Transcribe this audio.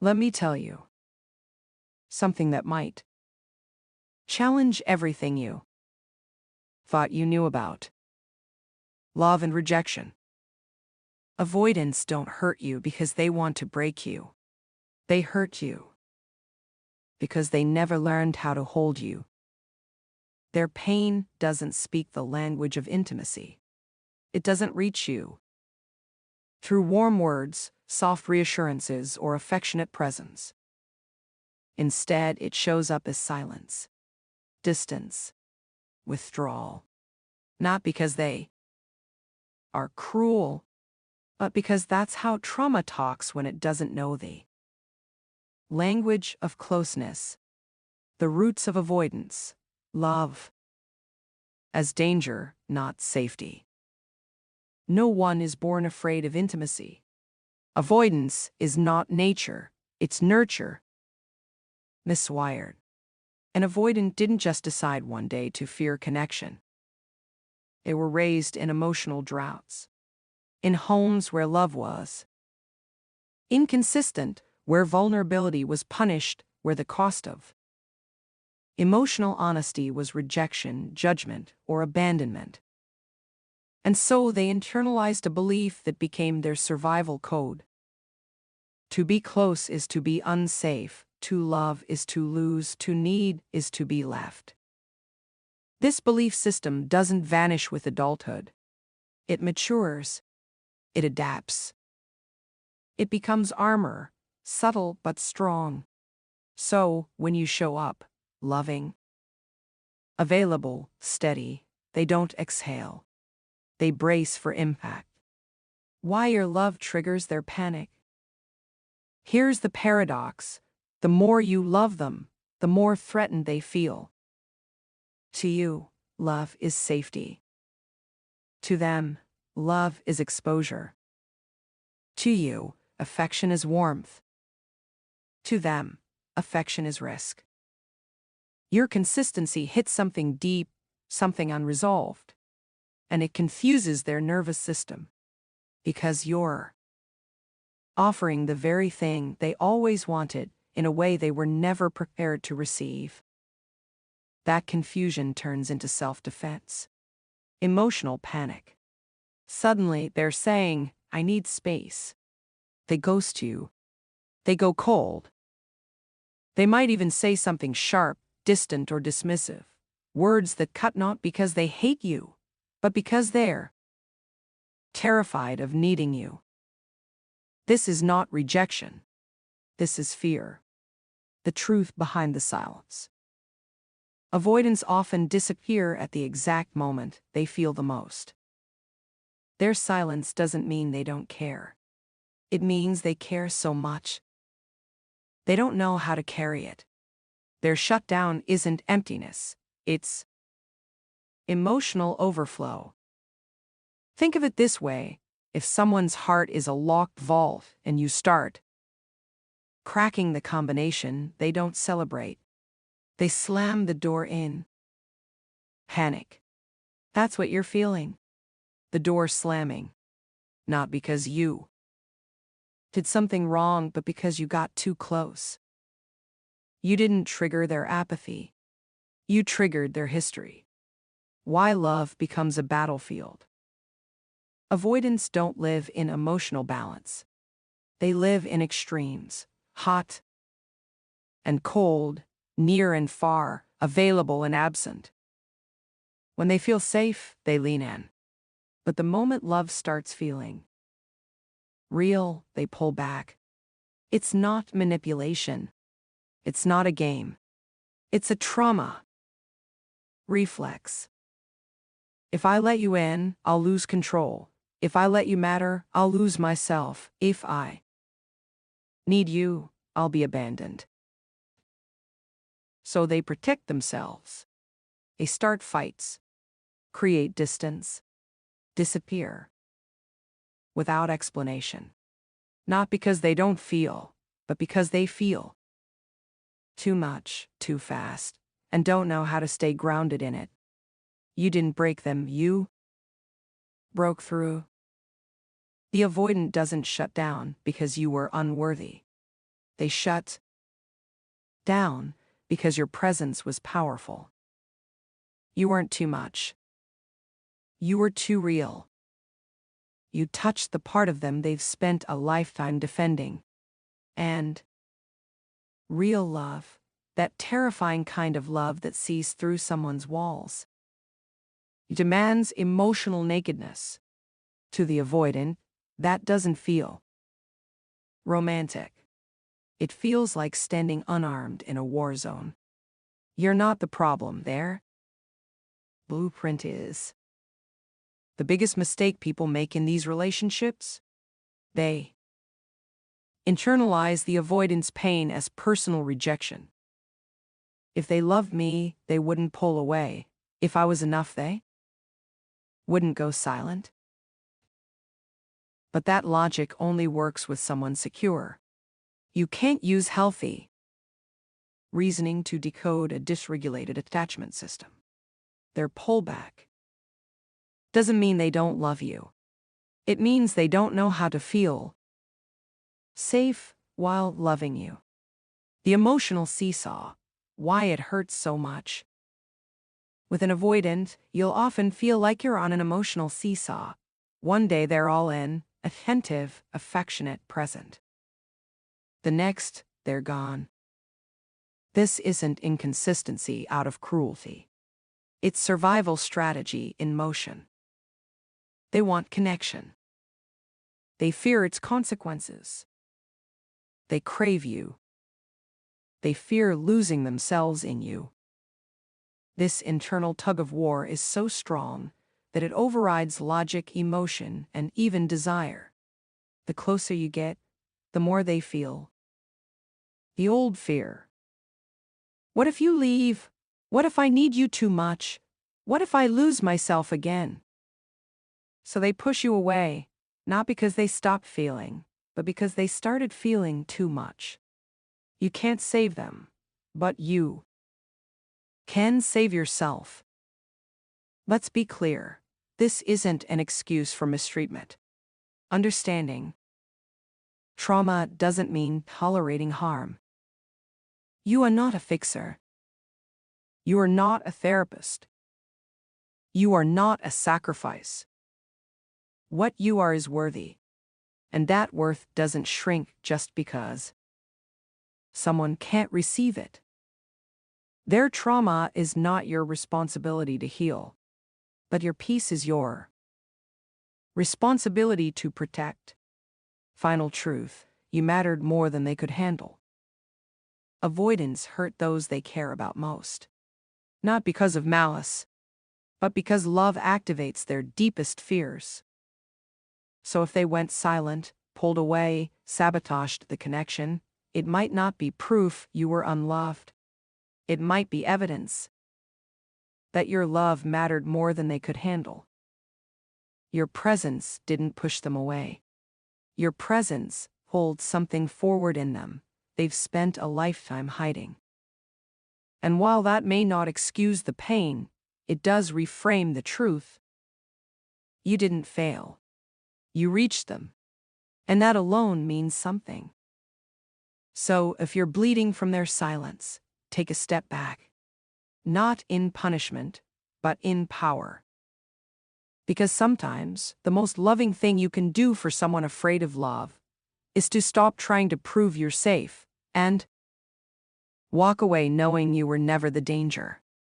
Let me tell you something that might challenge everything you thought you knew about love and rejection. Avoidants don't hurt you because they want to break you. They hurt you because they never learned how to hold you. Their pain doesn't speak the language of intimacy. It doesn't reach you through warm words, soft reassurances, or affectionate presence. Instead, it shows up as silence, distance, withdrawal. Not because they are cruel, but because that's how trauma talks when it doesn't know the language of closeness. The roots of avoidance, love as danger, not safety. No one is born afraid of intimacy. Avoidance is not nature, it's nurture. Miswired. An avoidant didn't just decide one day to fear connection. They were raised in emotional droughts, in homes where love was inconsistent, where vulnerability was punished, where the cost of emotional honesty was rejection, judgment, or abandonment. And so they internalized a belief that became their survival code. To be close is to be unsafe, to love is to lose, to need is to be left. This belief system doesn't vanish with adulthood. It matures. It adapts. It becomes armor, subtle but strong. So, when you show up, loving, available, steady, they don't exhale. They brace for impact. Why your love triggers their panic? Here's the paradox. The more you love them, the more threatened they feel. To you, love is safety. To them, love is exposure. To you, affection is warmth. To them, affection is risk. Your consistency hits something deep, something unresolved, and it confuses their nervous system. Because you're offering the very thing they always wanted in a way they were never prepared to receive. That confusion turns into self-defense, emotional panic. Suddenly, they're saying, I need space. They ghost you. They go cold. They might even say something sharp, distant, or dismissive. Words that cut not because they hate you, but because they're terrified of needing you. This is not rejection. This is fear. The truth behind the silence. Avoidants often disappear at the exact moment they feel the most. Their silence doesn't mean they don't care. It means they care so much. They don't know how to carry it. Their shutdown isn't emptiness, it's emotional overflow. Think of it this way: if someone's heart is a locked vault and you start cracking the combination, they don't celebrate. They slam the door in. Panic. That's what you're feeling. The door slamming. Not because you did something wrong, but because you got too close. You didn't trigger their apathy. You triggered their history. Why love becomes a battlefield. Avoidants don't live in emotional balance. They live in extremes, hot and cold, near and far, available and absent. When they feel safe, they lean in. But the moment love starts feeling real, they pull back. It's not manipulation. It's not a game. It's a trauma reflex. If I let you in, I'll lose control. If I let you matter, I'll lose myself. If I need you, I'll be abandoned. So they protect themselves. They start fights, create distance, disappear. Without explanation. Not because they don't feel, but because they feel too much, too fast, and don't know how to stay grounded in it. You didn't break them, you broke through. The avoidant doesn't shut down because you were unworthy. They shut down because your presence was powerful. You weren't too much. You were too real. You touched the part of them they've spent a lifetime defending. And real love, that terrifying kind of love that sees through someone's walls, demands emotional nakedness. To the avoidant, that doesn't feel romantic. It feels like standing unarmed in a war zone. You're not the problem there. Blueprint is. The biggest mistake people make in these relationships? They internalize the avoidance pain as personal rejection. If they loved me, they wouldn't pull away. If I was enough, they wouldn't go silent. But that logic only works with someone secure. You can't use healthy reasoning to decode a dysregulated attachment system. Their pullback doesn't mean they don't love you. It means they don't know how to feel safe while loving you. The emotional seesaw, why it hurts so much. With an avoidant, you'll often feel like you're on an emotional seesaw. One day they're all in, attentive, affectionate, present. The next, they're gone. This isn't inconsistency out of cruelty. It's survival strategy in motion. They want connection. They fear its consequences. They crave you. They fear losing themselves in you. This internal tug-of-war is so strong that it overrides logic, emotion, and even desire. The closer you get, the more they feel. The old fear. What if you leave? What if I need you too much? What if I lose myself again? So they push you away, not because they stopped feeling, but because they started feeling too much. You can't save them, but you can save yourself. Let's be clear, this isn't an excuse for mistreatment. Understanding trauma doesn't mean tolerating harm. You are not a fixer. You are not a therapist. You are not a sacrifice. What you are is worthy, and that worth doesn't shrink just because someone can't receive it. Their trauma is not your responsibility to heal, but your peace is your responsibility to protect. Final truth, you mattered more than they could handle. Avoidants hurt those they care about most. Not because of malice, but because love activates their deepest fears. So if they went silent, pulled away, sabotaged the connection, it might not be proof you were unloved. It might be evidence that your love mattered more than they could handle. Your presence didn't push them away. Your presence holds something forward in them they've spent a lifetime hiding. And while that may not excuse the pain, it does reframe the truth. You didn't fail. You reached them. And that alone means something. So if you're bleeding from their silence, take a step back. Not in punishment, but in power. Because sometimes the most loving thing you can do for someone afraid of love is to stop trying to prove you're safe and walk away knowing you were never the danger.